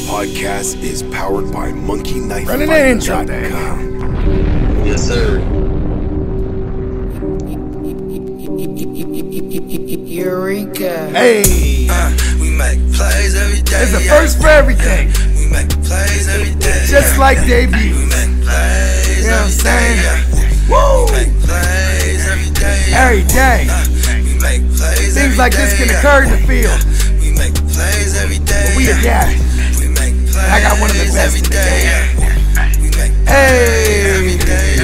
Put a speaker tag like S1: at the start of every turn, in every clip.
S1: podcast is powered by
S2: Running an intro there.
S3: Yes, sir.
S4: Eureka.
S2: Hey,
S5: We make plays every day.
S2: it's the first for everything.
S5: We make plays every day.
S2: Just like
S5: We
S2: debut.
S5: make plays
S2: You know what I'm
S5: every
S2: saying?
S5: day.
S2: Woo!
S5: We make plays every day.
S2: Every day.
S5: We make plays
S2: Things
S5: every
S2: like this
S5: day.
S2: can occur in the field.
S5: We make plays every day.
S2: We adapt.
S5: We make plays
S2: I got one of the best
S5: every
S2: in the
S5: day. We make
S2: Hey,
S5: every day.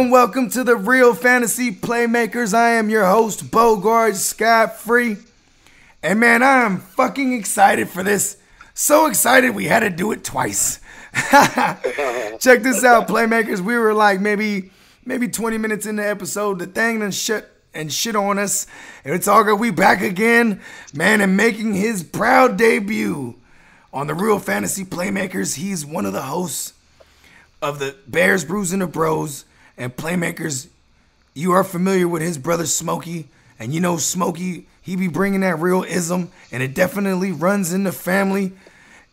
S2: welcome to the Real Fantasy Playmakers. I am your host, Bogart Scott-Free. And man, I am fucking excited for this. So excited we had to do it twice. Check this out, Playmakers. We were like maybe 20 minutes in the episode. The thing done shit on us. And it's all good. We back again, man, and making his proud debut on the Real Fantasy Playmakers. He's one of the hosts of the Bears, Brews, and the Bros. And Playmakers, you are familiar with his brother Smokey. And you know Smokey, he be bringing that real ism. And it definitely runs in the family.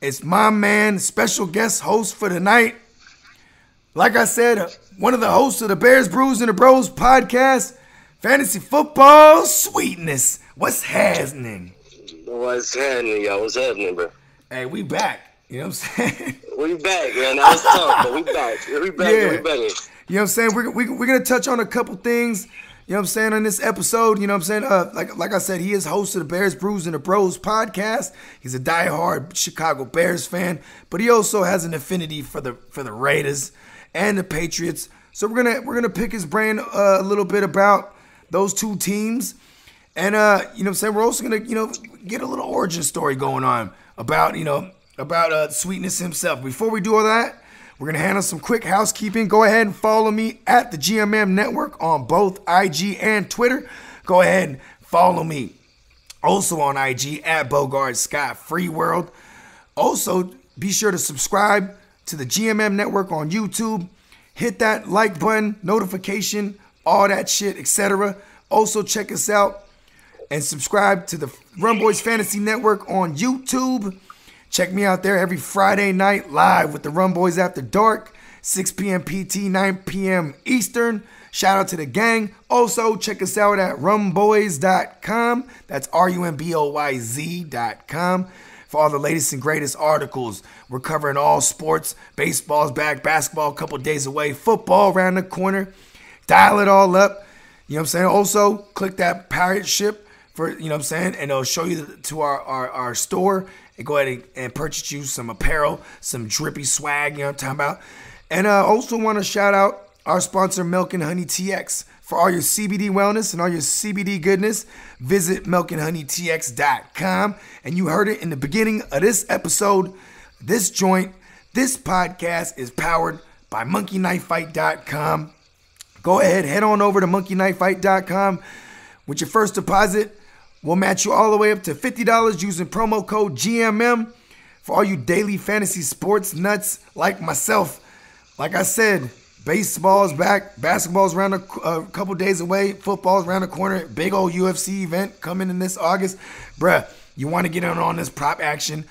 S2: It's my man, special guest host for the night. Like I said, one of the hosts of the Bears, Brews, and the Bros podcast. Fantasy football sweetness. What's happening?
S3: What's happening, y'all? What's happening, bro?
S2: Hey, we back. You know what I'm saying?
S3: We back, man. That was tough, but we back. We back,
S2: Yeah.
S3: we better.
S2: You know what I'm saying? We're going to touch on a couple things, you know what I'm saying, on this episode. You know what I'm saying? Like I said, he is host of the Bears, Brews, and the Bros podcast. He's a diehard Chicago Bears fan, but he also has an affinity for the Raiders and the Patriots. So we're gonna pick his brain a little bit about those two teams. And you know what I'm saying? We're also going to, get a little origin story going on about Sweetness himself. Before we do all that, we're going to handle some quick housekeeping. Go ahead and follow me at the GMM Network on both IG and Twitter. Go ahead and follow me also on IG at Bogart Scott Free World. Also, be sure to subscribe to the GMM Network on YouTube. Hit that like button, notification, all that shit, etc. Also, check us out and subscribe to the Run Boys Fantasy Network on YouTube. Check me out there every Friday night live with the Run Boys After Dark, 6 p.m. PT, 9 p.m. Eastern. Shout out to the gang. Also, check us out at runboys.com. That's RUMBOYZ.com for all the latest and greatest articles. We're covering all sports. Baseball's back, basketball a couple days away, football around the corner. Dial it all up. You know what I'm saying? Also, click that pirate ship for, you know what I'm saying? And it'll show you to our store. And go ahead and purchase you some apparel, some drippy swag, you know what I'm talking about. And I also want to shout out our sponsor, Milk and Honey TX. For all your CBD wellness and all your CBD goodness, visit milkandhoneytx.com. And you heard it in the beginning of this episode. This podcast is powered by monkeyknifefight.com. Go ahead, head on over to monkeyknifefight.com. With your first deposit, we'll match you all the way up to $50 using promo code GMM. For all you daily fantasy sports nuts like myself, like I said, baseball's back, basketball's around a couple days away, football's around the corner, big old UFC event coming in this August. Bruh, you want to get in on this prop action,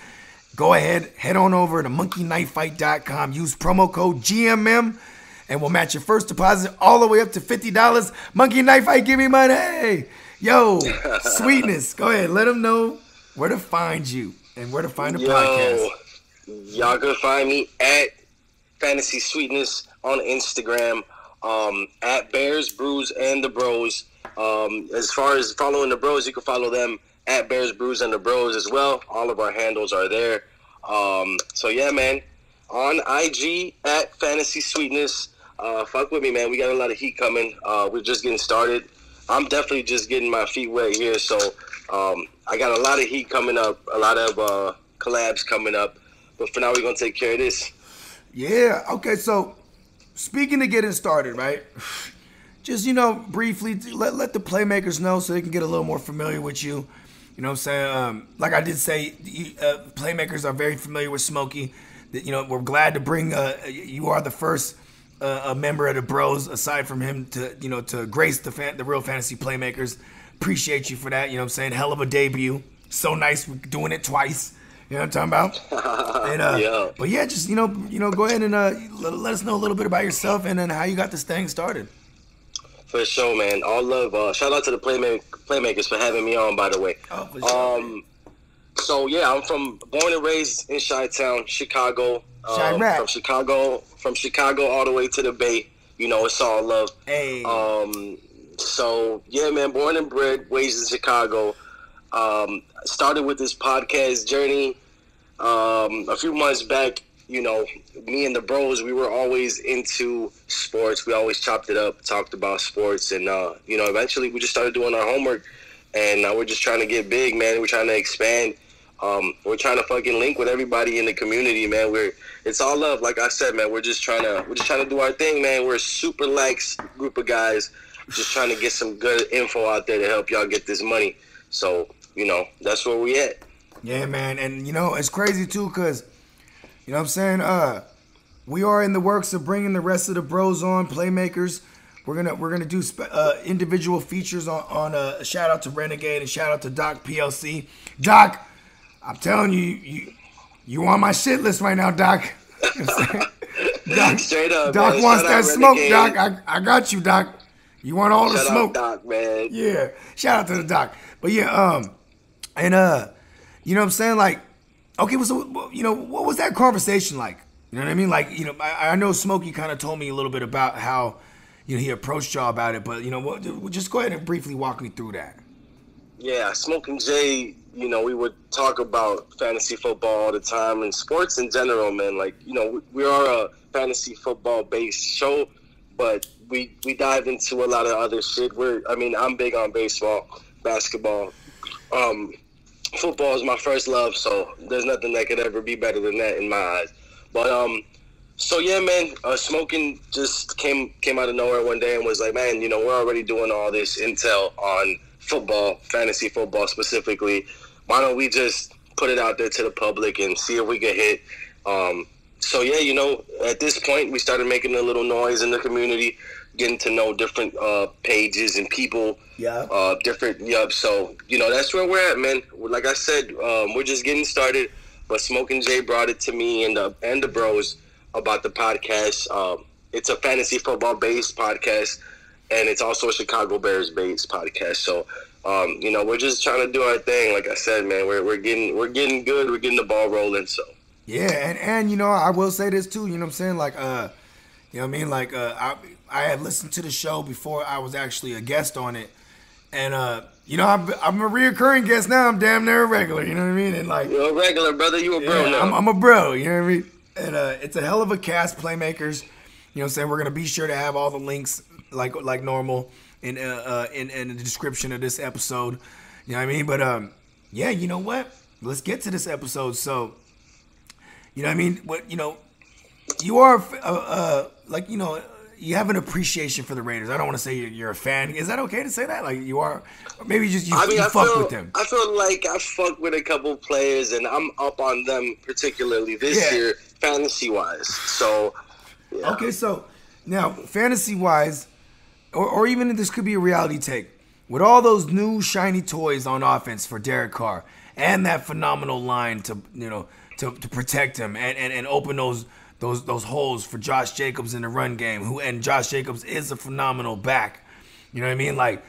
S2: go ahead, head on over to monkeyknifefight.com, use promo code GMM, and we'll match your first deposit all the way up to $50. Monkey Knife Fight, give me money! Yo, Sweetness, go ahead. Let them know where to find you and where to find the podcast.
S3: Y'all can find me at Fantasy Sweetness on Instagram, at Bears, Brews, and the Bros. As far as following the Bros, you can follow them at Bears, Brews, and the Bros as well. All of our handles are there. So yeah, man, on IG at Fantasy Sweetness. Fuck with me, man. We got a lot of heat coming. We're just getting started. I'm definitely just getting my feet wet here, so I got a lot of heat coming up, a lot of collabs coming up, but for now we're going to take care of this.
S2: Yeah, okay, so speaking of getting started, right, just, briefly, let the Playmakers know so they can get a little more familiar with you. You know what I'm saying? Like I did say, Playmakers are very familiar with Smokey. We're glad to bring, you are the first a member of the Bros, aside from him, to grace the Real Fantasy Playmakers. Appreciate you for that. You know what I'm saying? Hell of a debut. So nice doing it twice. You know what I'm talking about? And
S3: Yeah.
S2: But yeah, just go ahead and let us know a little bit about yourself and then how you got this thing started.
S3: For sure, man. All love. Shout out to the Playmakers for having me on, by the way.
S2: Oh, for sure.
S3: So yeah, I'm born and raised in Chi-Town, Chicago.
S2: Chirac.
S3: From Chicago all the way to the Bay. You know, it's all love.
S2: Hey.
S3: So yeah, man, born and bred, raised in Chicago. Started with this podcast journey a few months back. You know, me and the bros, we were always into sports. We always chopped it up, talked about sports, and eventually we just started doing our homework, and we're just trying to get big, man. We're trying to expand. We're trying to fucking link with everybody in the community, man. It's all love, like I said, man. We're just trying to do our thing, man. We're a super lax group of guys, just trying to get some good info out there to help y'all get this money. So, that's where we at.
S2: Yeah, man, and it's crazy too, cause you know what I'm saying. We are in the works of bringing the rest of the bros on, Playmakers. We're gonna do individual features on shout out to Renegade and shout out to Doc PLC. Doc, I'm telling you on my shit list right now, Doc. You know what I'm saying? Doc,
S3: straight up,
S2: Doc
S3: man.
S2: wants
S3: Shout
S2: that
S3: out
S2: smoke,
S3: Renegade.
S2: Doc. I got you, Doc. You want all the
S3: Shout
S2: smoke,
S3: out Doc, man.
S2: Yeah. Shout out to the Doc. But yeah, and you know what I'm saying? Like, okay, so what was that conversation like? You know what I mean? Like, I know Smokey kind of told me a little bit about how he approached y'all about it, but just go ahead and briefly walk me through that.
S3: Yeah, Smoke and Jay, we would talk about fantasy football all the time and sports in general, man. Like, we are a fantasy football based show, but we dive into a lot of other shit. I'm big on baseball, basketball. Football is my first love, so there's nothing that could ever be better than that in my eyes. But so yeah, man, Smoking just came out of nowhere one day and was like, man, we're already doing all this intel on football, fantasy football specifically. Why don't we just put it out there to the public and see if we can hit? So yeah, at this point we started making a little noise in the community, getting to know different pages and people. Yeah. So that's where we're at, man. Like I said, we're just getting started. But Smoke and Jay brought it to me and the bros about the podcast. It's a fantasy football based podcast, and it's also a Chicago Bears based podcast. So we're just trying to do our thing. Like I said, man, we're getting good. We're getting the ball rolling. So
S2: yeah, and I will say this too. You know what I'm saying? Like I had listened to the show before I was actually a guest on it, and I'm a reoccurring guest now. I'm damn near a regular. You know what I mean? And like,
S3: you're a regular, brother. You a bro now.
S2: I'm a bro. You know what I mean? And it's a hell of a cast, Playmakers. You know what I'm saying? We're gonna be sure to have all the links like normal in the description of this episode. You know what I mean? But yeah, you know what? Let's get to this episode. So, you know what I mean? You are you have an appreciation for the Raiders. I don't want to say you're a fan. Is that okay to say that? Like you are, or maybe just you fuck with them.
S3: I feel like I fuck with a couple players, and I'm up on them particularly this year, fantasy wise. So, yeah.
S2: Okay, so now fantasy wise, or even this could be a reality take. With all those new shiny toys on offense for Derek Carr and that phenomenal line to protect him and open those holes for Josh Jacobs in the run game, and Josh Jacobs is a phenomenal back. You know what I mean? Like,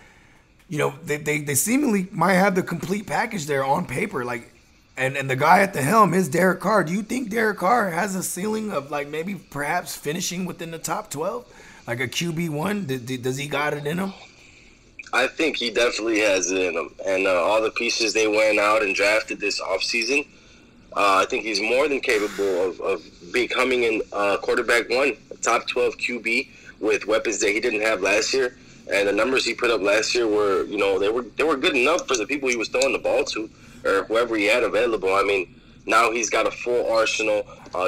S2: they seemingly might have the complete package there on paper. Like, and the guy at the helm is Derek Carr. Do you think Derek Carr has a ceiling of like maybe perhaps finishing within the top 12? Like a QB1? Does he got it in him?
S3: I think he definitely has it in him. And all the pieces they went out and drafted this offseason, I think he's more than capable of becoming a quarterback one, a top 12 QB with weapons that he didn't have last year. And the numbers he put up last year were, they were good enough for the people he was throwing the ball to or whoever he had available. I mean, now he's got a full arsenal,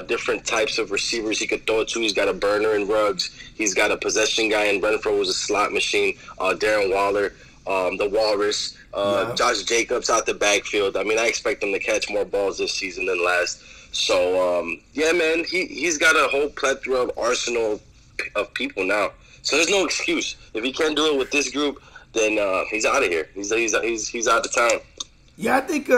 S3: different types of receivers he could throw it to. He's got a burner in Ruggs. He's got a possession guy in Renfro, who's a slot machine. Darren Waller, the Walrus. Josh Jacobs out the backfield. I mean, I expect him to catch more balls this season than last. So, yeah, man, he's got a whole plethora of arsenal of people now. So there's no excuse. If he can't do it with this group, then he's out of here. He's out of town.
S2: Yeah, I think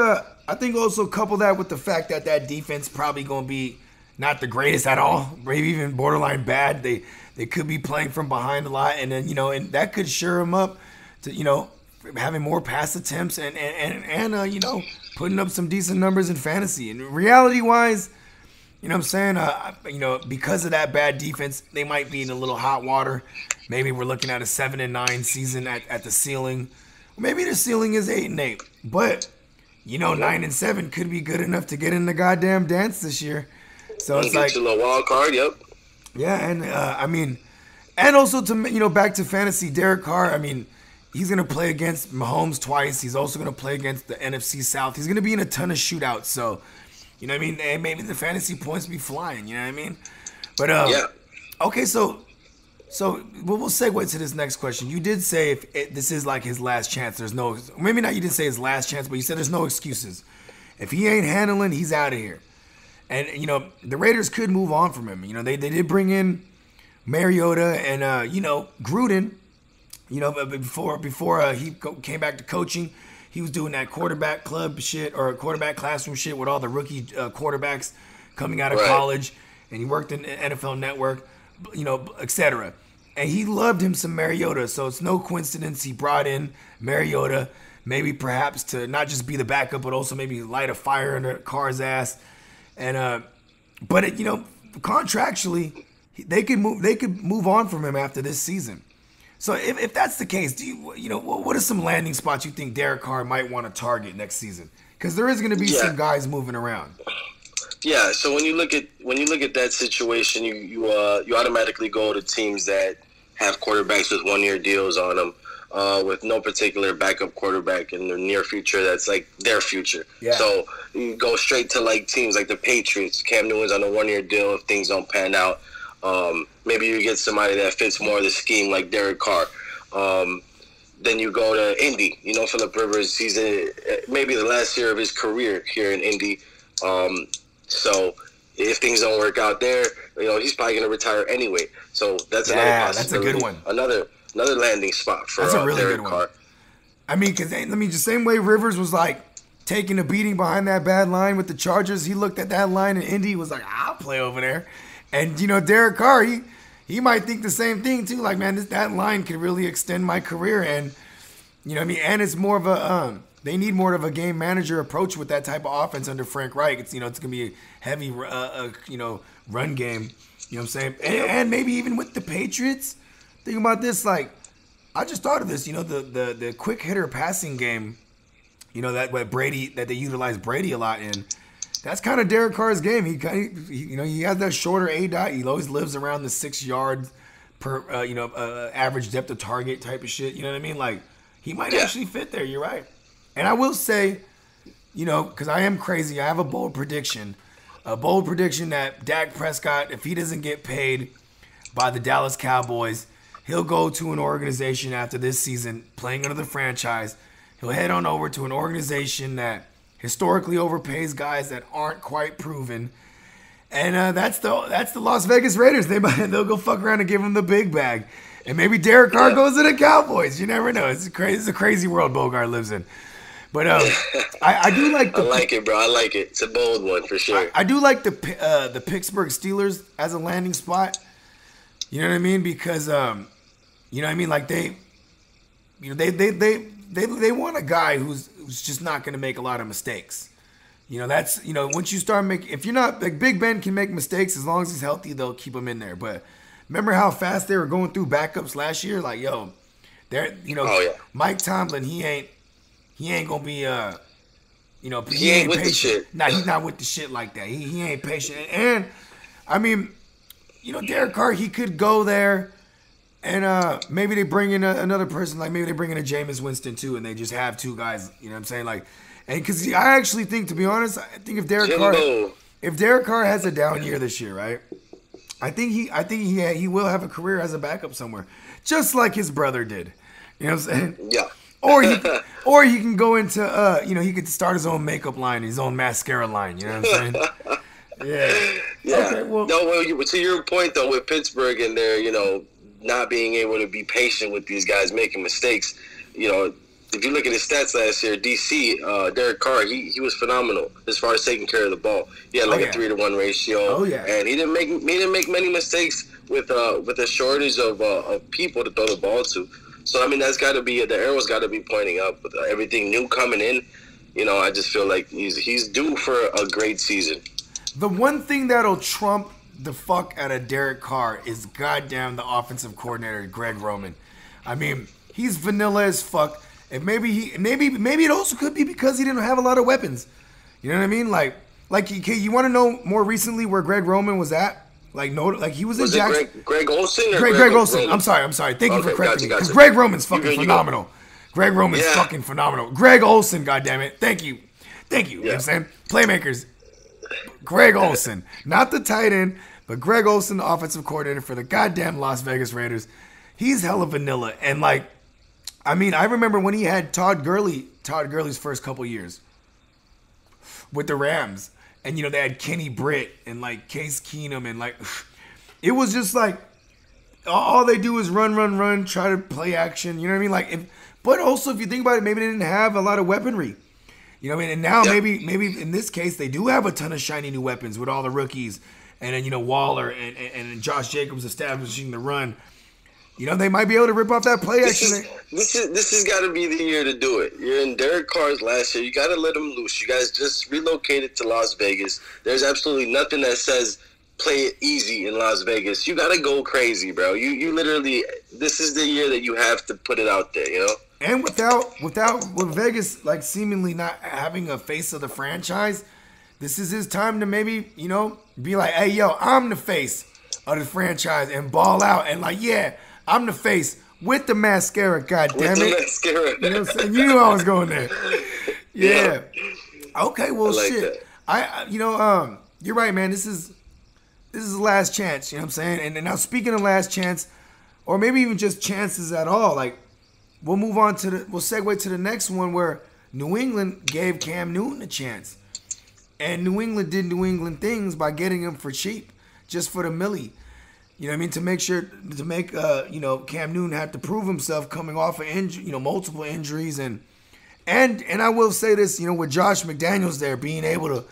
S2: I think also couple that with the fact that that defense probably going to be not the greatest at all, maybe even borderline bad. They could be playing from behind a lot, and then and that could sure them up to having more pass attempts and putting up some decent numbers in fantasy. And reality wise, what I'm saying, because of that bad defense, they might be in a little hot water. Maybe we're looking at a 7-9 season at the ceiling. Maybe the ceiling is 8-8, but 9-7 could be good enough to get in the goddamn dance this year. So it's like
S3: a little wild card. Yep.
S2: Yeah, and and also to back to fantasy, Derek Carr. He's gonna play against Mahomes twice. He's also gonna play against the NFC South. He's gonna be in a ton of shootouts. So, and maybe the fantasy points be flying. But
S3: yeah.
S2: Okay, so we'll segue to this next question. You did say if this is like his last chance, there's no, maybe not. You didn't say his last chance, but you said there's no excuses. If he ain't handling, he's out of here. And the Raiders could move on from him. They did bring in Mariota and Gruden. Before he came back to coaching, he was doing that quarterback club shit or quarterback classroom shit with all the rookie quarterbacks coming out of college, and he worked in NFL Network, etc. And he loved him some Mariota, so it's no coincidence he brought in Mariota, maybe perhaps to not just be the backup, but also maybe light a fire under Carr's ass. And but contractually, they could move on from him after this season. So if that's the case, what are some landing spots you think Derek Carr might want to target next season? Because there is going to be some guys moving around.
S3: Yeah. So when you look at that situation, you automatically go to teams that have quarterbacks with 1-year deals on them. With no particular backup quarterback in the near future that's like their future. Yeah. So you go straight to like teams like the Patriots. Cam Newton's on a 1-year deal if things don't pan out. Maybe you get somebody that fits more of the scheme like Derek Carr. Then you go to Indy. Phillip Rivers, he's maybe the last year of his career here in Indy. So if things don't work out there, he's probably going to retire anyway. So that's another possibility. That's a good one. Another landing spot for
S2: that's a really
S3: Derek
S2: good
S3: Carr.
S2: one. Because the same way Rivers was like taking a beating behind that bad line with the Chargers, he looked at that line in Indy, was like, I'll play over there. And Derek Carr, he might think the same thing too. Like, man, that line could really extend my career, and and it's more of a they need more of a game manager approach with that type of offense under Frank Reich. It's it's gonna be a heavy run game. You know what I'm saying? And maybe even with the Patriots. Think about this, like, I just thought of this, the quick hitter passing game, that they utilize Brady a lot in. That's kind of Derek Carr's game. He has that shorter A-dot. He always lives around the 6 yards per, average depth of target type of shit. You know what I mean? Like, he might actually fit there. You're right. And I will say, because I am crazy, I have a bold prediction that Dak Prescott, if he doesn't get paid by the Dallas Cowboys, he'll go to an organization after this season playing under the franchise. He'll head on over to an organization that historically overpays guys that aren't quite proven. And that's the Las Vegas Raiders. They'll go fuck around and give him the big bag. And maybe Derek Carr goes to the Cowboys. You never know. It's a crazy world Bogart lives in. But I do like
S3: I like it, bro. I like it. It's a bold one for sure.
S2: I do like the Pittsburgh Steelers as a landing spot. You know what I mean? Because like they want a guy who's just not going to make a lot of mistakes. That's once you start making, if you're not like Big Ben can make mistakes as long as he's healthy, they'll keep him in there. But remember how fast they were going through backups last year? Like, Mike Tomlin, he ain't gonna be he ain't with patient. The shit. Nah, he's not with the shit like that. He ain't patient. And Derek Carr, he could go there. And maybe they bring in another person, like maybe they bring in a Jameis Winston too, and they just have two guys. You know what I'm saying? Like, and because I actually think, to be honest, I think if Derek Carr has a down year this year, right? I think he will have a career as a backup somewhere, just like his brother did. You know what I'm saying?
S3: Yeah.
S2: Or he can go into he could start his own makeup line, his own mascara line. You know what I'm saying? Yeah.
S3: Okay. Well, to your point though, with Pittsburgh and their not being able to be patient with these guys making mistakes, if you look at his stats last year, DC, Derek Carr, he was phenomenal as far as taking care of the ball. He had like a 3-to-1 ratio.
S2: Oh yeah.
S3: And he didn't make many mistakes with a shortage of people to throw the ball to. So I mean, that's got to be the arrow's got to be pointing up with everything new coming in. You know, I just feel like he's due for a great season.
S2: The one thing that'll trump the fuck out of Derek Carr is goddamn the offensive coordinator Greg Roman. I mean, he's vanilla as fuck, and maybe it also could be because he didn't have a lot of weapons. You know what I mean? Like you want to know more recently where Greg Roman was at? Like he was in Jackson.
S3: Greg Olsen or
S2: Greg Olsen. Roman? I'm sorry. Thank you for correcting me. Because Greg Roman's fucking phenomenal. Greg Roman's fucking phenomenal. Greg Olsen, goddammit. Thank you. You know what I'm saying? Playmakers. Greg Olsen. Not the tight end, but Greg Olsen, the offensive coordinator for the goddamn Las Vegas Raiders. He's hella vanilla. And like, I mean, I remember when he had Todd Gurley's first couple years with the Rams. And, you know, they had Kenny Britt and, like, Case Keenum. And, like, it was just, like, all they do is run, try to play action. You know what I mean? Like, but also, if you think about it, maybe they didn't have a lot of weaponry. You know what I mean? And now maybe in this case, they do have a ton of shiny new weapons with all the rookies. And then, you know, Waller and Josh Jacobs establishing the run. You know, they might be able to rip off that play action.
S3: This has got to be the year to do it. You're in Derek Carr's last year. You got to let him loose. You guys just relocated to Las Vegas. There's absolutely nothing that says play it easy in Las Vegas. You got to go crazy, bro. You literally, this is the year that you have to put it out there, you know?
S2: And with Vegas, like, seemingly not having a face of the franchise, this is his time to maybe, you know, be like, hey, yo, I'm the face of the franchise and ball out. And, like, yeah, I'm the face with the mascara, goddammit.
S3: With the mascara.
S2: You know what I'm saying? You knew I was going there. Yeah. Okay, well, like shit. That. You're right, man. This is the last chance, you know what I'm saying? And now, speaking of last chance, or maybe even just chances at all, like, we'll segue to the next one where New England gave Cam Newton a chance. And New England did New England things by getting him for cheap, just for the millie. You know what I mean? To make Cam Newton have to prove himself coming off of multiple injuries. And I will say this, you know, with Josh McDaniels there being able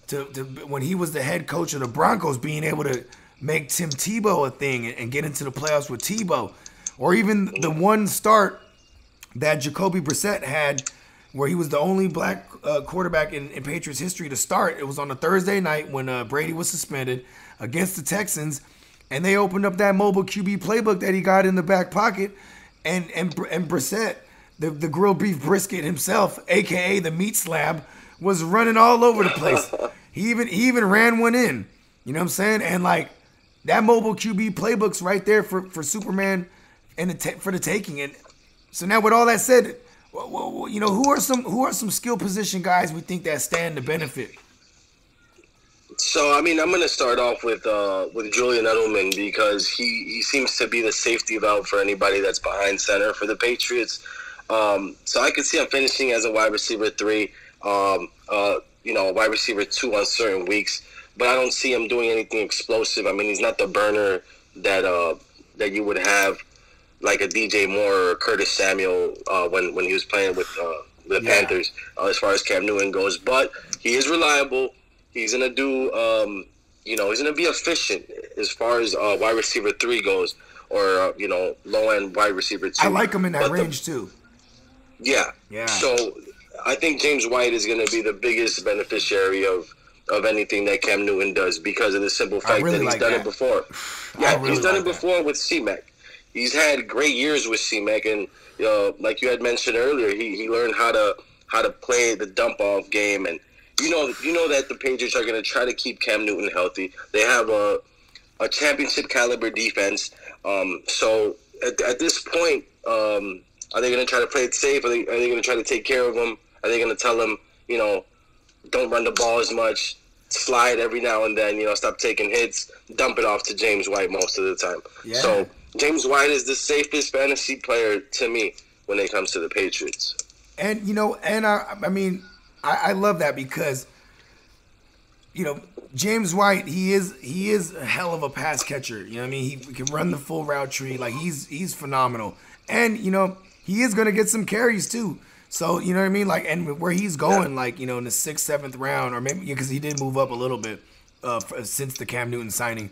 S2: to when he was the head coach of the Broncos, being able to make Tim Tebow a thing and get into the playoffs with Tebow. Or even the one start that Jacoby Brissett had where he was the only black quarterback in Patriots history to start. It was on a Thursday night when Brady was suspended against the Texans. And they opened up that mobile QB playbook that he got in the back pocket. And Brissett, the grilled beef brisket himself, a.k.a. the meat slab, was running all over the place. He even ran one in. You know what I'm saying? And, like, that mobile QB playbook's right there for Superman and for the taking. And so now with all that said, you know, who are some skill position guys we think that stand to benefit?
S3: So, I mean, I'm going to start off with Julian Edelman because he seems to be the safety valve for anybody that's behind center for the Patriots. So I could see him finishing as a wide receiver 3, a wide receiver 2 on certain weeks. But I don't see him doing anything explosive. I mean, he's not the burner that you would have like a DJ Moore or Curtis Samuel when he was playing with the Panthers as far as Cam Newton goes. But he is reliable. He's going to do, he's going to be efficient as far as wide receiver 3 goes or, low-end wide receiver 2.
S2: I like him in that range, too.
S3: Yeah. So I think James White is going to be the biggest beneficiary of anything that Cam Newton does because of the simple fact that he's done it before. Yeah, he's done it before with C-Mac. He's had great years with C-Mac, and like you had mentioned earlier, he learned how to play the dump-off game, and you know that the Patriots are going to try to keep Cam Newton healthy. They have a championship caliber defense. So at this point, are they going to try to play it safe? Are they going to try to take care of him? Are they going to tell him, don't run the ball as much, slide every now and then, stop taking hits, dump it off to James White most of the time. Yeah. So James White is the safest fantasy player to me when it comes to the Patriots. And,
S2: I love that because, James White, he is a hell of a pass catcher. You know what I mean? He can run the full route tree. Like, he's phenomenal. And, he is going to get some carries too. So, you know what I mean? Like, and where he's going, like, you know, in the 6th, 7th round, or maybe because he did move up a little bit since the Cam Newton signing.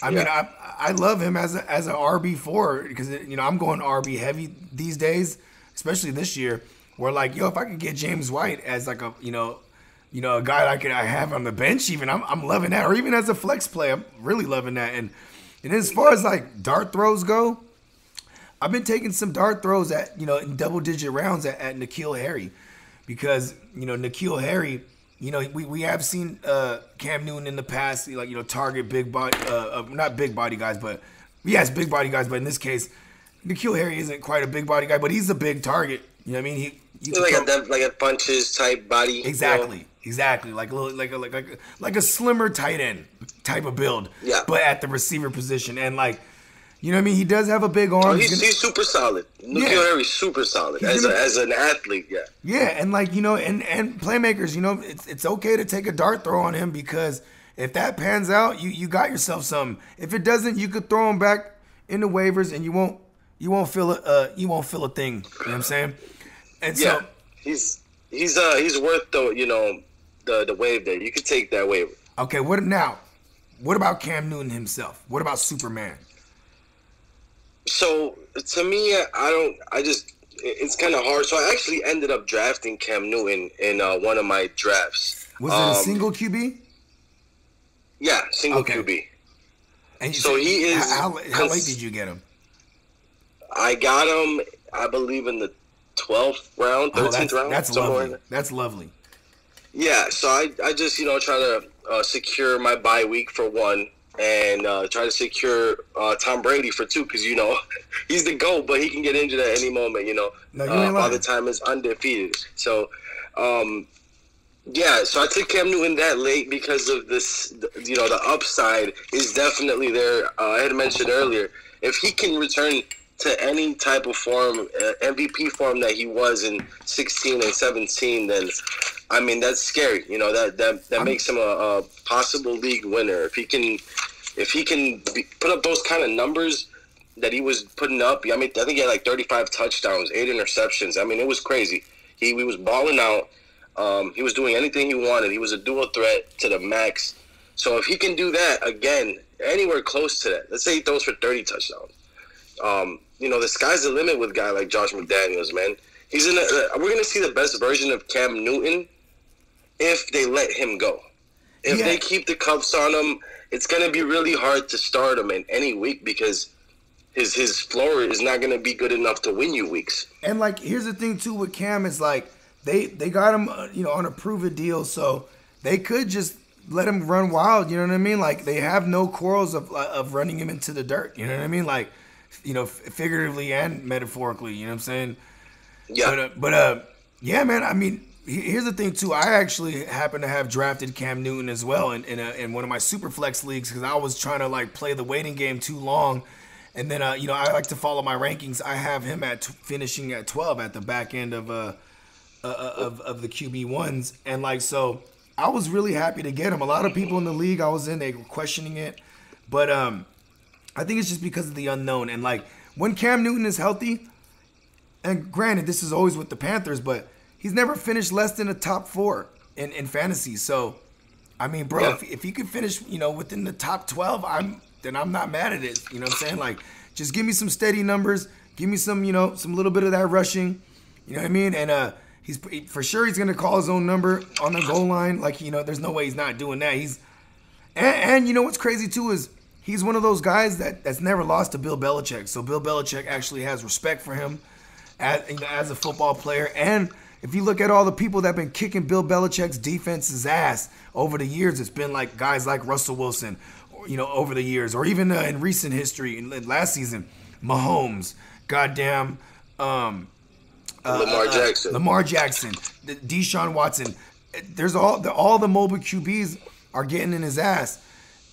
S2: I mean, I love him as an RB4 because, you know, I'm going RB heavy these days, especially this year, where, like, yo, if I could get James White as, like, a, you know, a guy I have on the bench even, I'm loving that. Or even as a flex play, I'm really loving that. And as far as, like, dart throws go, I've been taking some dart throws at, you know, in double-digit rounds at N'Keal Harry because, you know, N'Keal Harry, you know, we have seen Cam Newton in the past, like, you know, target big body, not big body guys, but, yes, big body guys, but in this case, N'Keal Harry isn't quite a big body guy, but he's a big target. You know what I mean? He's
S3: like a punches type body.
S2: Exactly.
S3: You know?
S2: Exactly. Like a slimmer tight end type of build.
S3: Yeah.
S2: But at the receiver position. And, like, you know what I mean? He does have a big arm.
S3: Oh, he's super solid. N'Keal Harry's super solid as an athlete, yeah.
S2: Yeah, and, like, you know, and playmakers, you know, it's okay to take a dart throw on him because if that pans out, you got yourself something. If it doesn't, you could throw him back in the waivers and you won't feel a thing. You know what I'm saying? And so
S3: he's worth the wave there. You could take that waiver.
S2: Okay, what about Cam Newton himself? What about Superman?
S3: So to me, it's kind of hard. So I actually ended up drafting Cam Newton in one of my drafts.
S2: Was it a single QB?
S3: Yeah, single QB.
S2: And
S3: so he is.
S2: How late did you get him?
S3: I got him, I believe, in the 12th round, 13th round.
S2: That's lovely. That's lovely.
S3: Yeah, so I just, you know, try to secure my bye week for one and try to secure Tom Brady for two because, you know, he's the GOAT, but he can get injured at any moment, you know. Father Time is undefeated. So, yeah, so I took Cam Newton that late because of this, you know, the upside is definitely there. I had mentioned earlier, if he can return to any type of form, MVP form that he was in 16 and 17, then, I mean, that's scary. You know, that makes him a possible league winner. If he can put up those kind of numbers that he was putting up, I mean, I think he had like 35 touchdowns, 8 interceptions. I mean, it was crazy. He was balling out. He was doing anything he wanted. He was a dual threat to the max. So if he can do that again, anywhere close to that, let's say he throws for 30 touchdowns. You know, the sky's the limit with a guy like Josh McDaniels, man. We're gonna see the best version of Cam Newton if they let him go. If they keep the cuffs on him, it's gonna be really hard to start him in any week because his floor is not gonna be good enough to win you weeks.
S2: And, like, here's the thing too with Cam is, like, they got him, you know, on a prove-it deal, so they could just let him run wild. You know what I mean? Like, they have no quarrels of running him into the dirt. You know what I mean? Like, you know, figuratively and metaphorically. You know what I'm saying?
S3: Yeah.
S2: But yeah, man. I mean, here's the thing too. I actually happen to have drafted Cam Newton as well in one of my super flex leagues because I was trying to, like, play the waiting game too long. And then, you know, I like to follow my rankings. I have him finishing at 12 at the back end of the QB1s. And, like, so I was really happy to get him. A lot of people in the league I was in, they were questioning it. But I think it's just because of the unknown. And, like, when Cam Newton is healthy, and granted, this is always with the Panthers, but he's never finished less than a top 4 in fantasy. So, I mean, bro, if he could finish, you know, within the top 12, then I'm not mad at it. You know what I'm saying? Like, just give me some steady numbers. Give me some, you know, some little bit of that rushing. You know what I mean? And he's for sure he's going to call his own number on the goal line. Like, you know, there's no way he's not doing that. And you know what's crazy, too, is he's one of those guys that's never lost to Bill Belichick. So Bill Belichick actually has respect for him as a football player. And if you look at all the people that have been kicking Bill Belichick's defense's ass over the years, it's been like guys like Russell Wilson, you know, over the years, or even in recent history, in last season, Mahomes, goddamn,
S3: Lamar
S2: Jackson, Deshaun Watson. There's all the mobile QBs are getting in his ass.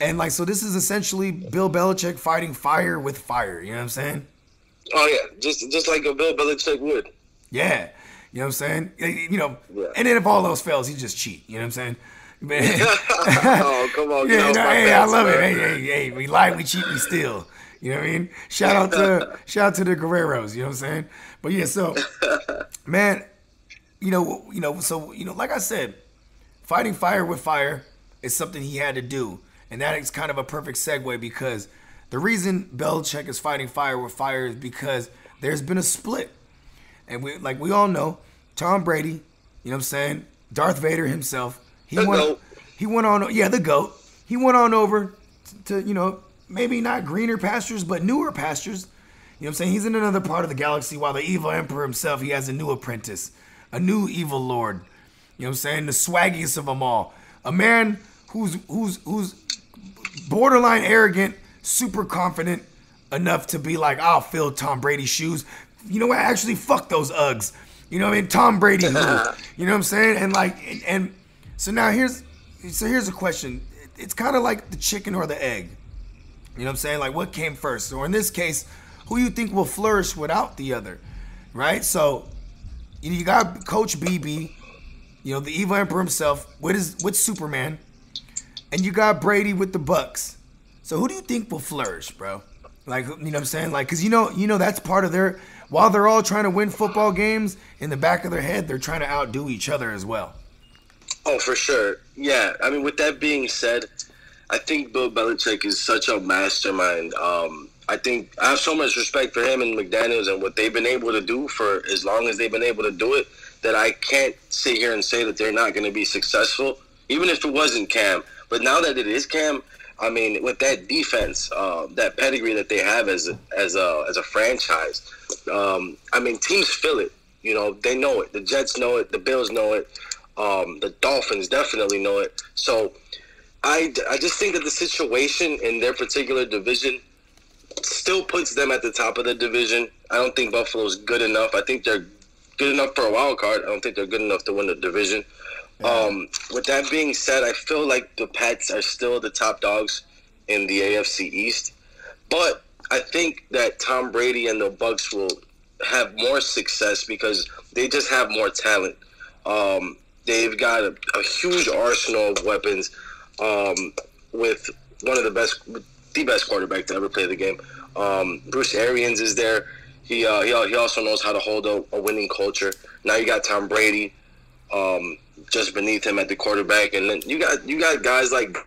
S2: And, like, so this is essentially Bill Belichick fighting fire with fire. You know what I'm saying?
S3: Oh, yeah. Just like a Bill Belichick would.
S2: Yeah. You know what I'm saying? You know, and then if all else fails, he just cheat. You know what I'm saying?
S3: Oh, come on.
S2: Yeah, no, hey, I love it. Hey, we lie, we cheat, we steal. You know what I mean? Shout out to the Guerreros. You know what I'm saying? But yeah, so man, like I said, fighting fire with fire is something he had to do, and that is kind of a perfect segue because the reason Belichick is fighting fire with fire is because there's been a split, and we all know Tom Brady. You know what I'm saying? Darth Vader himself. He went on. Yeah, the GOAT. He went on over to maybe not greener pastures, but newer pastures. You know what I'm saying? He's in another part of the galaxy while the evil emperor himself, he has a new apprentice, a new evil lord. You know what I'm saying? The swaggiest of them all. A man who's borderline arrogant, super confident enough to be like, I'll fill Tom Brady's shoes. You know what? Actually, fuck those Uggs. You know what I mean? Tom Brady who? You know what I'm saying? And so now here's a question. It's kind of like the chicken or the egg. You know what I'm saying? Like, what came first? Or in this case, who you think will flourish without the other, right? So you got Coach BB, the evil emperor himself with Superman, and you got Brady with the Bucks. So who do you think will flourish, bro? Like, you know what I'm saying? Like, because you know that's part of their, while they're all trying to win football games, in the back of their head, they're trying to outdo each other as well.
S3: Oh, for sure. Yeah. I mean, with that being said, I think Bill Belichick is such a mastermind. I think I have so much respect for him and McDaniels and what they've been able to do for as long as they've been able to do it, that I can't sit here and say that they're not going to be successful, even if it wasn't Cam. But now that it is Cam, I mean, with that defense, that pedigree that they have as a franchise, I mean, teams feel it. They know it. The Jets know it. The Bills know it. The Dolphins definitely know it. So I just think that the situation in their particular division still puts them at the top of the division. I don't think Buffalo's good enough. I think they're good enough for a wild card. I don't think they're good enough to win the division. Yeah. With that being said, I feel like the Pats are still the top dogs in the AFC East. But I think that Tom Brady and the Bucs will have more success because they just have more talent. They've got a huge arsenal of weapons with one of the best quarterback to ever play the game. Bruce Arians is there. He also knows how to hold a winning culture. Now you got Tom Brady just beneath him at the quarterback, and then you got guys like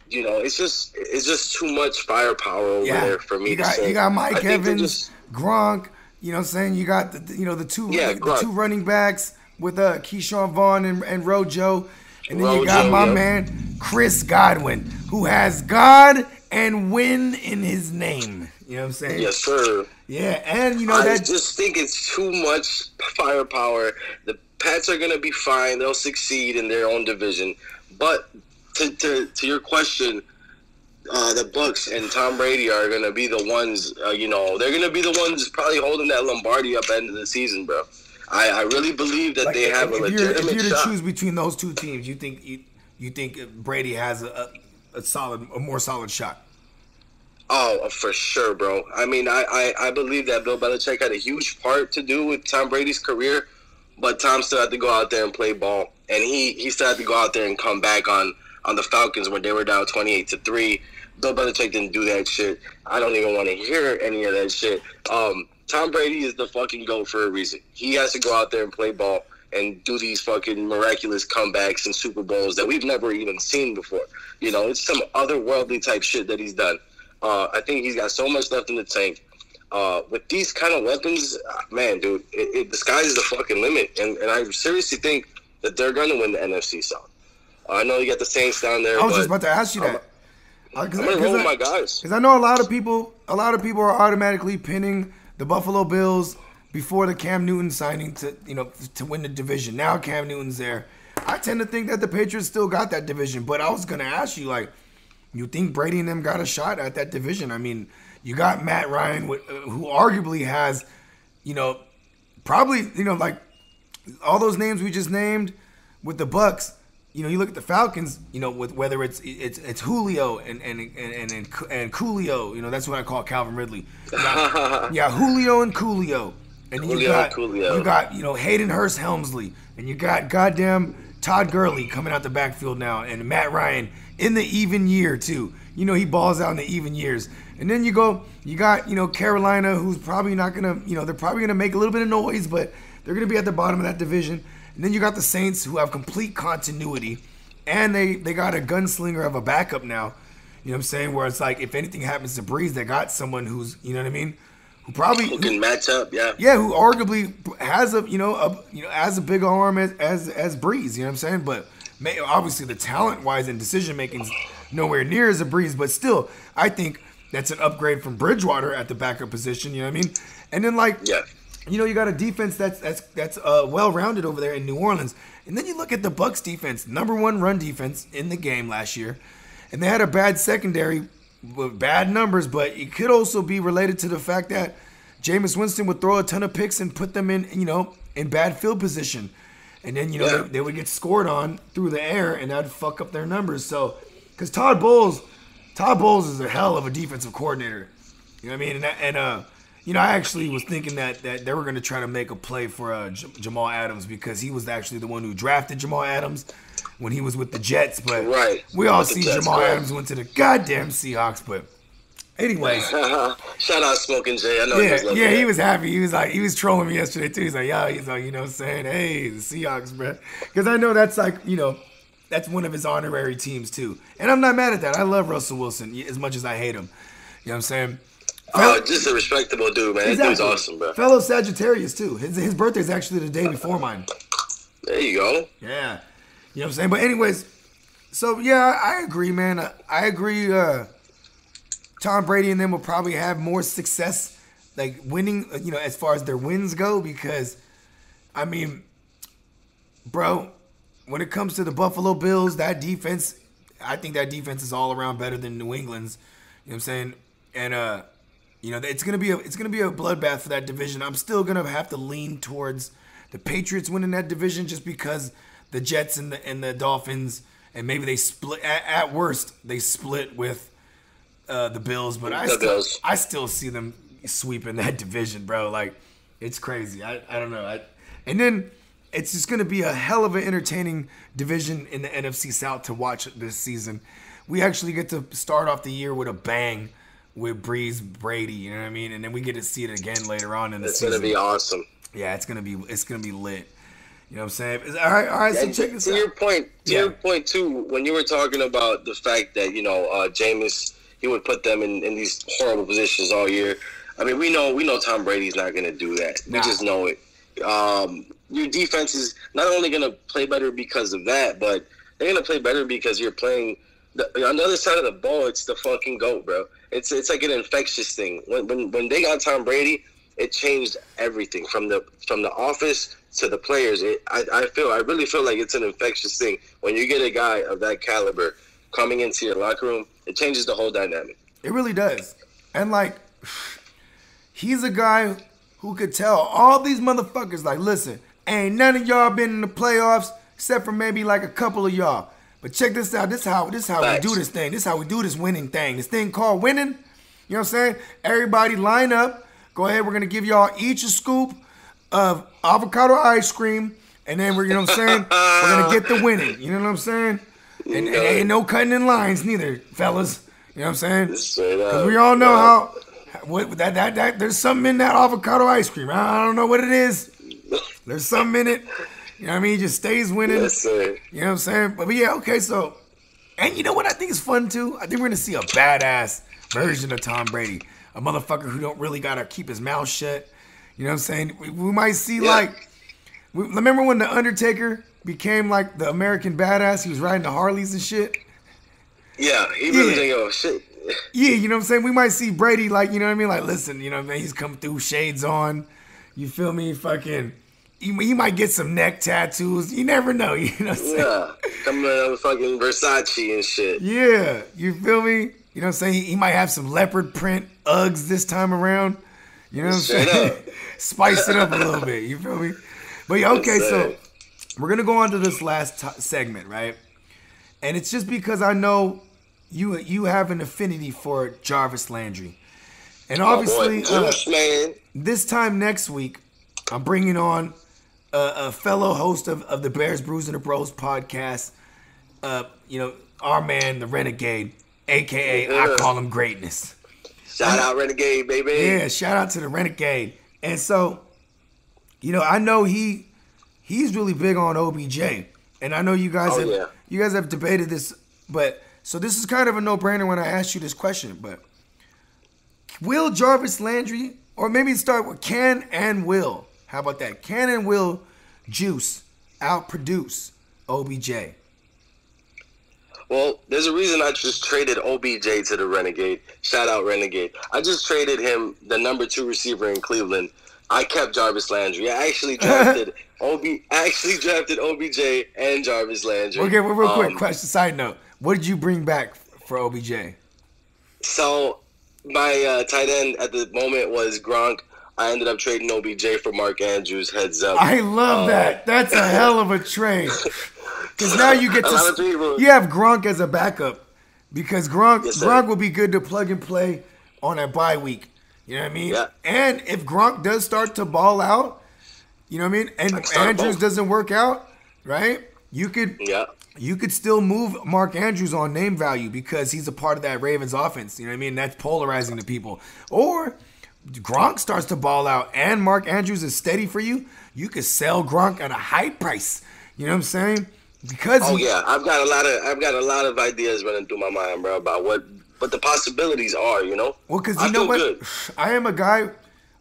S3: it's just too much firepower over there for me to say.
S2: You got Mike Evans, Gronk. You know what I'm saying? You got the two running backs with Keyshawn Vaughn and Rojo. And then you got my man, Chris Godwin, who has God and win in his name. You know what I'm saying?
S3: Yes, sir.
S2: Yeah, and
S3: I just think it's too much firepower. The Pats are going to be fine. They'll succeed in their own division. But to your question, the Bucs and Tom Brady are going to be the ones, they're going to be the ones probably holding that Lombardi up at the end of the season, bro. I really believe that they have a legitimate shot.
S2: If you're to choose between those two teams, you think Brady has a more solid shot?
S3: Oh, for sure, bro. I mean, I believe that Bill Belichick had a huge part to do with Tom Brady's career, but Tom still had to go out there and play ball, and he still had to go out there and come back on the Falcons when they were down 28-3. Bill Belichick didn't do that shit. I don't even want to hear any of that shit. Tom Brady is the fucking GOAT for a reason. He has to go out there and play ball and do these fucking miraculous comebacks and Super Bowls that we've never even seen before. It's some otherworldly type shit that he's done. I think he's got so much left in the tank. With these kind of weapons, man, dude, the sky is the fucking limit. And I seriously think that they're going to win the NFC South. I know you got the Saints down there.
S2: I was just about to ask you that.
S3: I'm going to roll with my guys.
S2: Because I know a lot of people are automatically pinning the Buffalo Bills before the Cam Newton signing to win the division. Now Cam Newton's there. I tend to think that the Patriots still got that division. But I was going to ask you, you think Brady and them got a shot at that division? I mean, you got Matt Ryan, who arguably has, probably, all those names we just named with the Bucs. You look at the Falcons, with whether it's Julio and Coolio, that's what I call Calvin Ridley. Yeah, Julio and Coolio. And then you got Hayden Hurst Helmsley. And you got goddamn Todd Gurley coming out the backfield now, and Matt Ryan in the even year too. He balls out in the even years. And then you got Carolina, who's probably not gonna, they're probably gonna make a little bit of noise, but they're gonna be at the bottom of that division. And then you got the Saints, who have complete continuity, and they got a gunslinger of a backup now. You know what I'm saying? Where it's like, if anything happens to Breeze, they got someone who's, you know what I mean, who can
S3: match up, yeah.
S2: Yeah, who arguably has as a big arm as Breeze. You know what I'm saying? But obviously the talent-wise and decision-making's nowhere near as a Breeze. But still, I think that's an upgrade from Bridgewater at the backup position. You know what I mean? And then you got a defense that's well-rounded over there in New Orleans. And then you look at the Bucs defense, number one run defense in the game last year. And they had a bad secondary with bad numbers, but it could also be related to the fact that Jameis Winston would throw a ton of picks and put them in bad field position. And then, they would get scored on through the air, and that would fuck up their numbers. So, because Todd Bowles is a hell of a defensive coordinator. You know what I mean? And I actually was thinking that they were going to try to make a play for Jamal Adams, because he was actually the one who drafted Jamal Adams when he was with the Jets. But we all see Jamal Adams went to the goddamn Seahawks. But anyways.
S3: Shout out Smoking Jay. I know
S2: he was happy. He was trolling me yesterday too. He's like, you know what I'm saying? Hey, the Seahawks, bro. Because I know that's that's one of his honorary teams too. And I'm not mad at that. I love Russell Wilson as much as I hate him. You know what I'm saying?
S3: Just a respectable dude, man. Exactly. That dude's awesome, bro.
S2: Fellow Sagittarius too. His birthday's actually the day before mine.
S3: There you go.
S2: Yeah. You know what I'm saying? But anyways, so yeah, I agree, man. I agree. Tom Brady and them will probably have more success, like winning, as far as their wins go, because, I mean, bro, when it comes to the Buffalo Bills, that defense, I think that defense is all around better than New England's. You know what I'm saying? And it's gonna be a bloodbath for that division. I'm still gonna have to lean towards the Patriots winning that division, just because the Jets and the Dolphins, and maybe they split at worst. They split with the Bills, but I still see them sweeping that division, bro. Like, it's crazy. I don't know. And then it's just going to be a hell of an entertaining division in the NFC South to watch this season. We actually get to start off the year with a bang with Breeze, Brady, you know what I mean? And then we get to see it again later on in the season.
S3: It's going to be awesome.
S2: Yeah, it's gonna be lit. You know what I'm saying? All right. So check this out.
S3: To your point too, when you were talking about the fact that Jameis, he would put them in these horrible positions all year. I mean, we know Tom Brady's not gonna do that. We just know it. Your defense is not only gonna play better because of that, but they're gonna play better because you're playing on the other side of the ball. It's the fucking GOAT, bro. It's like an infectious thing. When they got Tom Brady, it changed everything from the office to the players. I really feel like it's an infectious thing. When you get a guy of that caliber coming into your locker room, it changes the whole dynamic.
S2: It really does. And he's a guy who could tell all these motherfuckers, like, listen, ain't none of y'all been in the playoffs except for maybe like a couple of y'all. But check this out. This is how we do this thing. This is how we do this winning thing. This thing called winning. You know what I'm saying? Everybody line up. Go ahead, we're going to give y'all each a scoop of avocado ice cream, and then we're going to get the winning. You know what I'm saying? And ain't no cutting in lines neither, fellas. You know what I'm saying? Because we all know that there's something in that avocado ice cream. I don't know what it is. There's something in it. You know what I mean? He just stays winning.
S3: Yes, sir.
S2: You know what I'm saying? But yeah, okay, so, and you know what I think is fun too? I think we're going to see a badass version of Tom Brady. A motherfucker who don't really got to keep his mouth shut. You know what I'm saying? We might see remember when The Undertaker became like the American badass? He was riding the Harleys and shit.
S3: Yeah, he really didn't go shit.
S2: Yeah, you know what I'm saying? We might see Brady you know what I mean? Like, listen, you know what I mean? He's coming through, shades on. You feel me? Fucking, he might get some neck tattoos. You never know, you know what I'm saying?
S3: Yeah, coming out with fucking Versace and shit.
S2: Yeah, you feel me? You know what I'm saying? He might have some leopard print Uggs this time around. You know what I'm saying? Spice it up a little bit. You feel me? But yeah, okay, so we're going to go on to this last segment, right? And it's just because I know you have an affinity for Jarvis Landry. And obviously,
S3: man.
S2: This time next week, I'm bringing on a fellow host of the Bears, Brews, and the Bros podcast. Our man, the Renegade, a.k.a. I call him Greatness.
S3: Shout out Renegade, baby.
S2: Yeah, shout out to the Renegade. And so, I know he's really big on OBJ. And I know you guys have debated this, but so this is kind of a no-brainer when I asked you this question, but will Jarvis Landry, or maybe start with can and will, how about that? Can and will Juice outproduce OBJ?
S3: Well, there's a reason I just traded OBJ to the Renegade. Shout out Renegade. I just traded him the number 2 receiver in Cleveland. I kept Jarvis Landry. I actually drafted OBJ and Jarvis Landry.
S2: Okay, well, real quick question. Side note: what did you bring back for OBJ?
S3: So my tight end at the moment was Gronk. I ended up trading OBJ for Mark Andrews. Heads up.
S2: I love that. That's a hell of a trade. Because now you get you have Gronk as a backup. Because Gronk will be good to plug and play on a bye week. You know what I mean?
S3: Yeah.
S2: And if Gronk does start to ball out, you know what I mean? And Andrews doesn't work out, right? You could still move Mark Andrews on name value because he's a part of that Ravens offense. You know what I mean? That's polarizing to people. Or Gronk starts to ball out and Mark Andrews is steady for you. You could sell Gronk at a high price. You know what I'm saying? Because
S3: I've got a lot of ideas running through my mind, bro, about what the possibilities are,
S2: Well, because you know what? Good. I am a guy,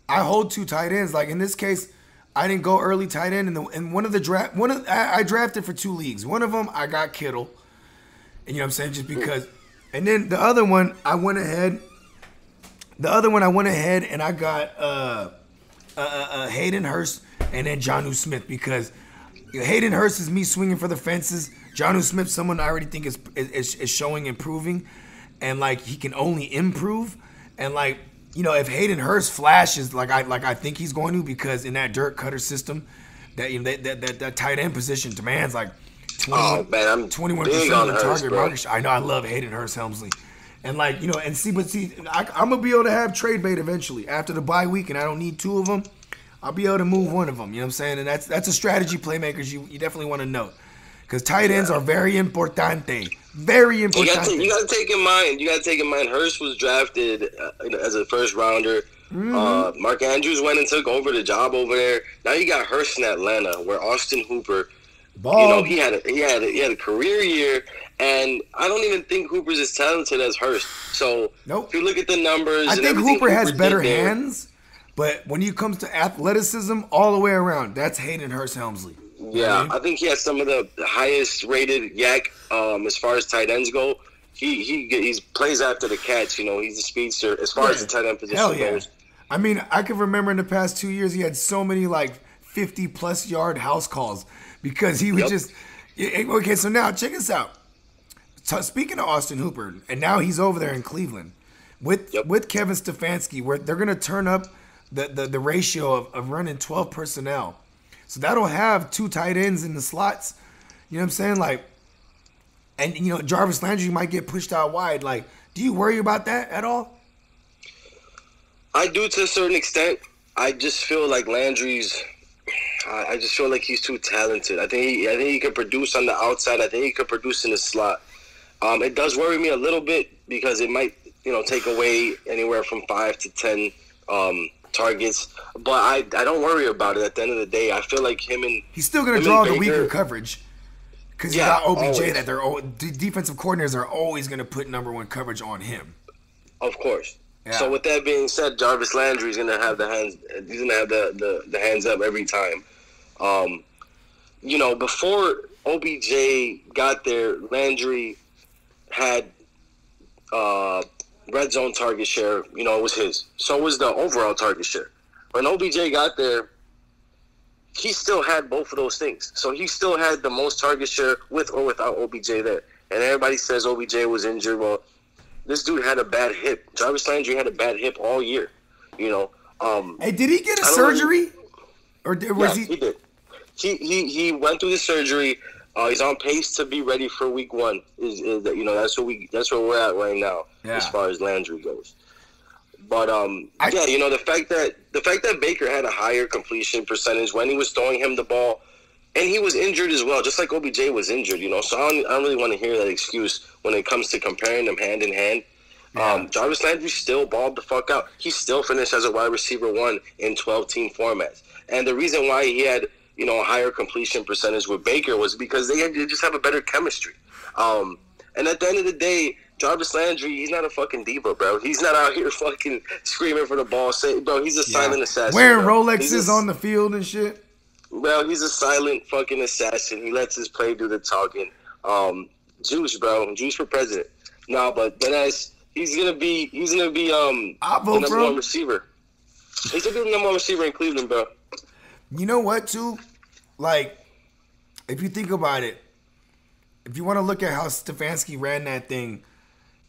S2: I hold 2 tight ends. Like in this case, I didn't go early tight end in one of the I drafted for 2 leagues. One of them I got Kittle. And you know what I'm saying? Just because. And then the other one I went ahead and I got Hayden Hurst and then Jonnu Smith because Hayden Hurst is me swinging for the fences. Jonnu Smith, someone I already think is showing improving, and like he can only improve. And like if Hayden Hurst flashes like I think he's going to, because in that Dirk Cutter system, that tight end position demands like 21% of the target market share. I know I love Hayden Hurst Helmsley. And like, I'm gonna be able to have trade bait eventually after the bye week, and I don't need 2 of them. I'll be able to move one of them. You know what I'm saying? And that's a strategy, playmakers. You definitely want to know, because tight ends are very importante. Very importante.
S3: You got to take in mind. Hurst was drafted as a first rounder. Mm-hmm. Mark Andrews went and took over the job over there. Now you got Hurst in Atlanta, where Austin Hooper, he had a career year, and I don't even think Hooper's as talented as Hurst. So if you look at the numbers,
S2: I think Hooper has better hands. But when it comes to athleticism, all the way around, that's Hayden Hurst Helmsley.
S3: Yeah, I think he has some of the highest rated yak as far as tight ends go. He plays after the catch. He's a speedster as far as the tight end position goes.
S2: I mean, I can remember in the past 2 years he had so many like 50-plus yard house calls because he would just. Okay, so now check this out. So speaking of Austin Hooper, and now he's over there in Cleveland with Kevin Stefanski, where they're gonna turn up the ratio of running 12 personnel. So that'll have 2 tight ends in the slots. You know what I'm saying? Like, and Jarvis Landry might get pushed out wide. Like, do you worry about that at all?
S3: I do to a certain extent. I just feel like Landry's. I just feel like he's too talented. I think he can produce on the outside. I think he could produce in the slot. It does worry me a little bit because it might take away anywhere from 5 to 10 targets, but I don't worry about it. At the end of the day, I feel like
S2: he's still going to draw the weaker coverage because you got OBJ always. That the defensive coordinators are always going to put number 1 coverage on him.
S3: Of course. Yeah. So with that being said, Jarvis Landry is going to have the hands. He's going to have the hands up every time. Before OBJ got there, Landry had red zone target share, it was his. So was the overall target share. When OBJ got there, he still had both of those things. So he still had the most target share with or without OBJ there. And everybody says OBJ was injured. Well, this dude had a bad hip. Jarvis Landry had a bad hip all year.
S2: Hey, did he get a surgery?
S3: He did. He went through the surgery. He's on pace to be ready for week 1. That's where we're at right now as far as Landry goes. But yeah, you know, the fact that Baker had a higher completion percentage when he was throwing him the ball, and he was injured as well, just like OBJ was injured. You know, so I don't really want to hear that excuse when it comes to comparing them hand in hand. Yeah. Jarvis Landry still balled the fuck out. He still finished as a wide receiver 1 in 12-team formats, and the reason why he had, you know, a higher completion percentage with Baker was because they just have a better chemistry. And at the end of the day, Jarvis Landry, he's not a fucking diva, bro. He's not out here fucking screaming for the ball. Bro, he's a silent assassin.
S2: Wearing
S3: bro.
S2: Rolexes on the field and shit.
S3: Bro, he's a silent fucking assassin. He lets his play do the talking. Juice, bro. Juice for president. No, but that's he's gonna be the number 1 receiver. He's gonna be the number 1 receiver in Cleveland, bro.
S2: You know what, too? Like, if you think about it, if you want to look at how Stefanski ran that thing,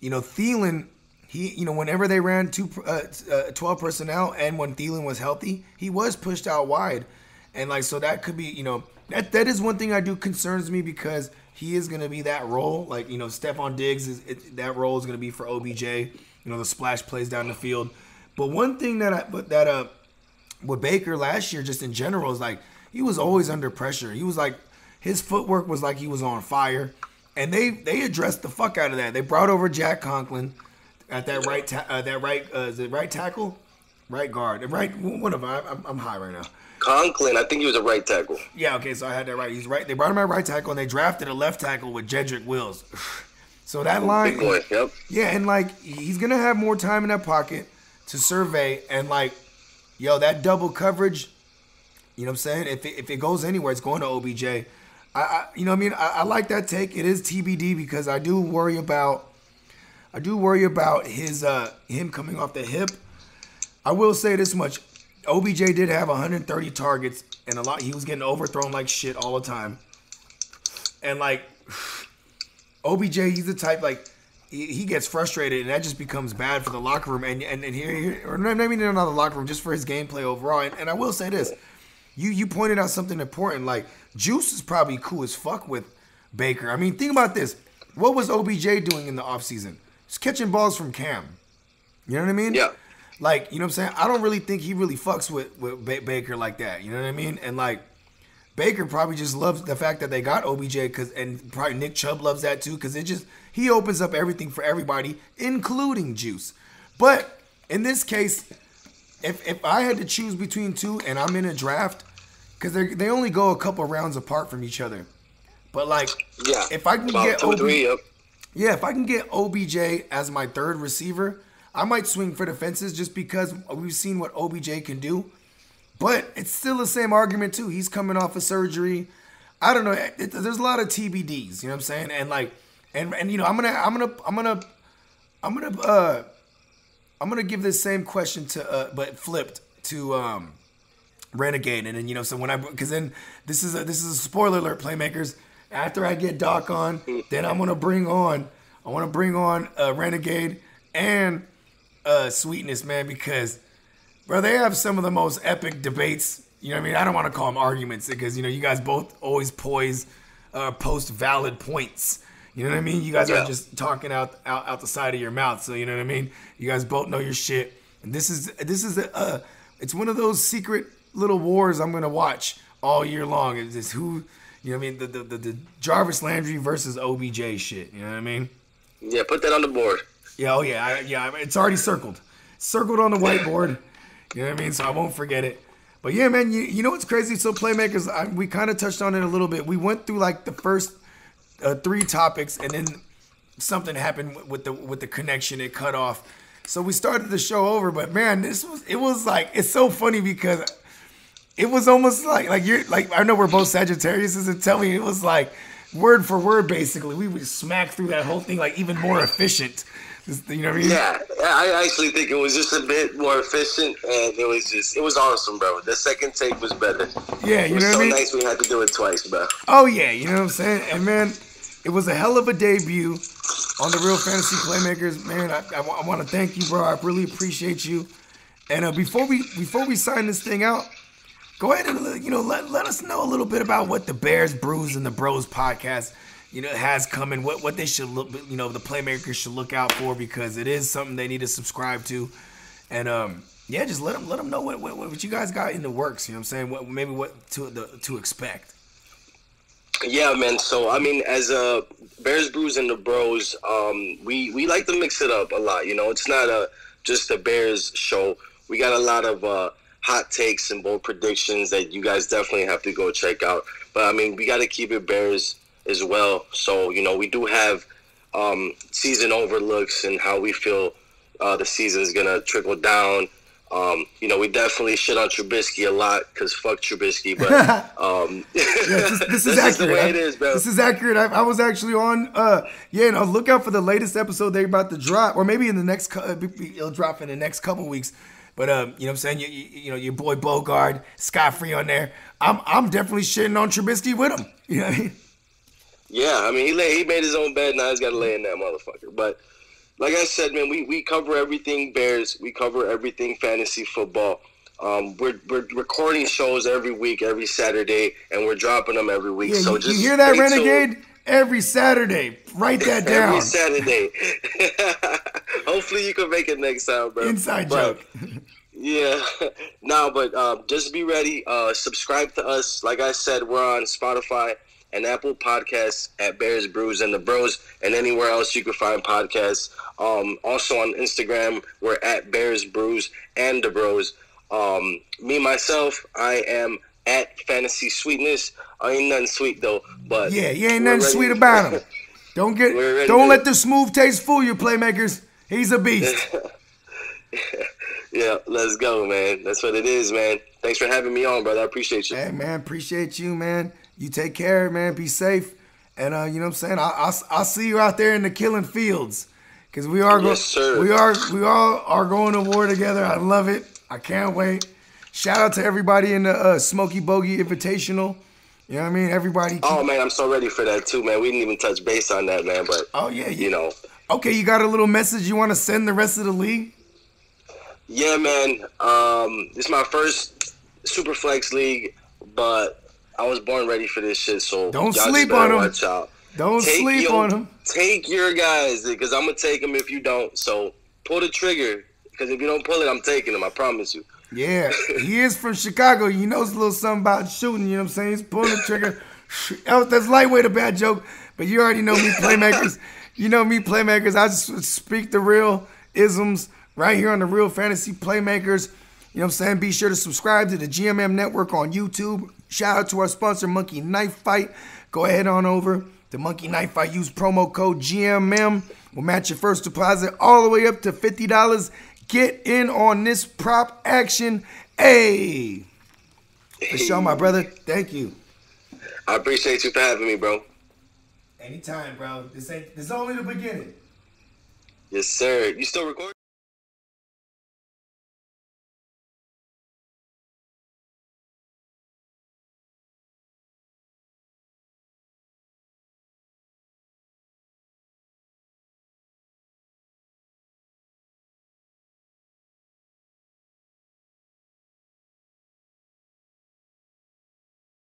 S2: you know, Thielen, whenever they ran 12 personnel and when Thielen was healthy, he was pushed out wide. And, like, so that could be, you know, that is one thing I do concerns me because he is going to be that role. Like, you know, Stephon Diggs, that role is going to be for OBJ, you know, the splash plays down the field. But one thing with Baker last year, just in general, is like he was always under pressure. He was like, his footwork was like he was on fire, and they addressed the fuck out of that. They brought over Jack Conklin at that right is it right tackle, right guard, right whatever. I'm high right now.
S3: Conklin, I think he was a right tackle.
S2: Yeah, okay, so I had that right. He's right. They brought him at right tackle, and they drafted a left tackle with Jedrick Wills. So that line,
S3: big boy, yep.
S2: Yeah, and like he's gonna have more time in that pocket to survey, and like, yo, that double coverage, you know what I'm saying? If it goes anywhere, it's going to OBJ. You know what I mean? I like that take. It is TBD because I do worry about his him coming off the hip. I will say this much: OBJ did have 130 targets, and he was getting overthrown like shit all the time. And like OBJ, he's the type like he gets frustrated, and that just becomes bad for the locker room. And here or maybe not the locker room, just for his gameplay overall. And I will say this: you pointed out something important. Like Juice is probably cool as fuck with Baker. I mean, think about this: what was OBJ doing in the offseason? Just catching balls from Cam. You know what I mean?
S3: Yeah.
S2: Like, you know what I'm saying? I don't really think he really fucks with Baker like that. You know what I mean? And like, Baker probably just loves the fact that they got OBJ, and probably Nick Chubb loves that too, because he opens up everything for everybody, including Juice. But in this case, if I had to choose between two and I'm in a draft, because they only go a couple rounds apart from each other. But like,
S3: yeah,
S2: if I can get if I can get OBJ as my third receiver, I might swing for the fences just because we've seen what OBJ can do. But it's still the same argument too. He's coming off of surgery. I don't know. There's a lot of TBDs. You know what I'm saying? And like, and you know, I'm gonna give this same question to but flipped to Renegade. And then, you know, so because then this is a spoiler alert, Playmakers. After I get Doc on, then I want to bring on Renegade and Sweetness, man, because bro, they have some of the most epic debates. You know what I mean? I don't want to call them arguments because, you know, you guys both always post valid points. You know what I mean? You guys are just talking out the side of your mouth. So, you know what I mean? You guys both know your shit. And this is it's one of those secret little wars I'm gonna watch all year long. It's just who, you know what I mean? The Jarvis Landry versus OBJ shit. You know what I mean?
S3: Yeah, put that on the board.
S2: Yeah, oh yeah, it's already circled on the whiteboard. You know what I mean? So I won't forget it. But yeah, man, you know what's crazy? So Playmakers, we kind of touched on it a little bit. We went through like the first 3 topics, and then something happened with the connection. It cut off. So we started the show over. But man, it was like, it's so funny because it was almost like you're like, I know we're both Sagittariuses, and tell me it was like word for word basically. We would smack through that whole thing like even more efficient. You know what I mean?
S3: Yeah, I actually think it was just a bit more efficient, and it was awesome, bro. The second take was better.
S2: Yeah, you know what I mean?
S3: It was so nice we had to do it twice, bro.
S2: Oh yeah, you know what I'm saying? And man, it was a hell of a debut on the Real Fantasy Playmakers. Man, I want to thank you, bro. I really appreciate you. And before we sign this thing out, go ahead and, you know, let us know a little bit about what the Bears, Brews, and the Bros podcast, you know, has coming, what they should look, you know, the Playmakers should look out for, because it is something they need to subscribe to. And yeah, just let them know what you guys got in the works. You know what I'm saying? What to expect.
S3: Yeah, man. So I mean, as Bears, Brews, and the Bros, we like to mix it up a lot. You know, it's not just a Bears show. We got a lot of hot takes and bold predictions that you guys definitely have to go check out. But I mean, we got to keep it Bears as well. So you know, we do have season overlooks and how we feel the season's gonna trickle down. You know, we definitely shit on Trubisky a lot because fuck Trubisky, but
S2: this is accurate.
S3: The way it is, bro.
S2: This is accurate. I was actually on. Look out for the latest episode they're about to drop, or maybe in the next. It'll drop in the next couple weeks. But you know what I'm saying? You know your boy Bogard, Scott Free on there. I'm definitely shitting on Trubisky with him. You know what I mean? Yeah,
S3: I mean he made his own bed. Now he's got to lay in that motherfucker. But like I said, man, we cover everything Bears. We cover everything fantasy football. We're recording shows every week, every Saturday, and we're dropping them every week.
S2: Yeah,
S3: so just
S2: you hear that, Renegade? Every Saturday. Write that down.
S3: Every Saturday. Hopefully you can make it next time, bro.
S2: Inside joke.
S3: Yeah. No, but just be ready. Subscribe to us. Like I said, we're on Spotify and Apple Podcasts at Bears, Brews, and the Bros, and anywhere else you can find podcasts. Also on Instagram, we're at Bears, Brews, and the Bros. Me, myself, I am at Fantasy Sweetness. I ain't nothing sweet, though. But
S2: yeah, you ain't nothing sweet about him. Don't let the smooth taste fool you, Playmakers. He's a beast.
S3: Yeah, let's go, man. That's what it is, man. Thanks for having me on, brother. I appreciate you.
S2: Hey, man, appreciate you, man. You take care, man. Be safe. And you know what I'm saying? I'll see you out there in the killing fields. Because we are we all are going to war together. I love it. I can't wait. Shout out to everybody in the Smoky Bogey Invitational. You know what I mean? Everybody.
S3: Oh, man, I'm so ready for that, too, man. We didn't even touch base on that, man. But, you know.
S2: Okay, you got a little message you want to send the rest of the league?
S3: Yeah, man. This is my first Superflex league, but I was born ready for this shit, so
S2: don't sleep on them.
S3: Watch out.
S2: Don't sleep on them.
S3: Take your guys, because I'm going to take them if you don't. So pull the trigger, because if you don't pull it, I'm taking them. I promise you.
S2: Yeah, he is from Chicago. He knows a little something about shooting, you know what I'm saying? He's pulling the trigger. That's lightweight, a bad joke, but you already know me, Playmakers. You know me, Playmakers. I just speak the real isms right here on the Real Fantasy Playmakers. You know what I'm saying? Be sure to subscribe to the GMM Network on YouTube. Shout out to our sponsor, Monkey Knife Fight. Go ahead on over to Monkey Knife Fight. Use promo code GMM. We'll match your first deposit all the way up to $50. Get in on this prop action. Hey. For sure, my brother. Thank you.
S3: I appreciate you for having me, bro.
S2: Anytime, bro. This is only the beginning.
S3: Yes, sir. You still recording?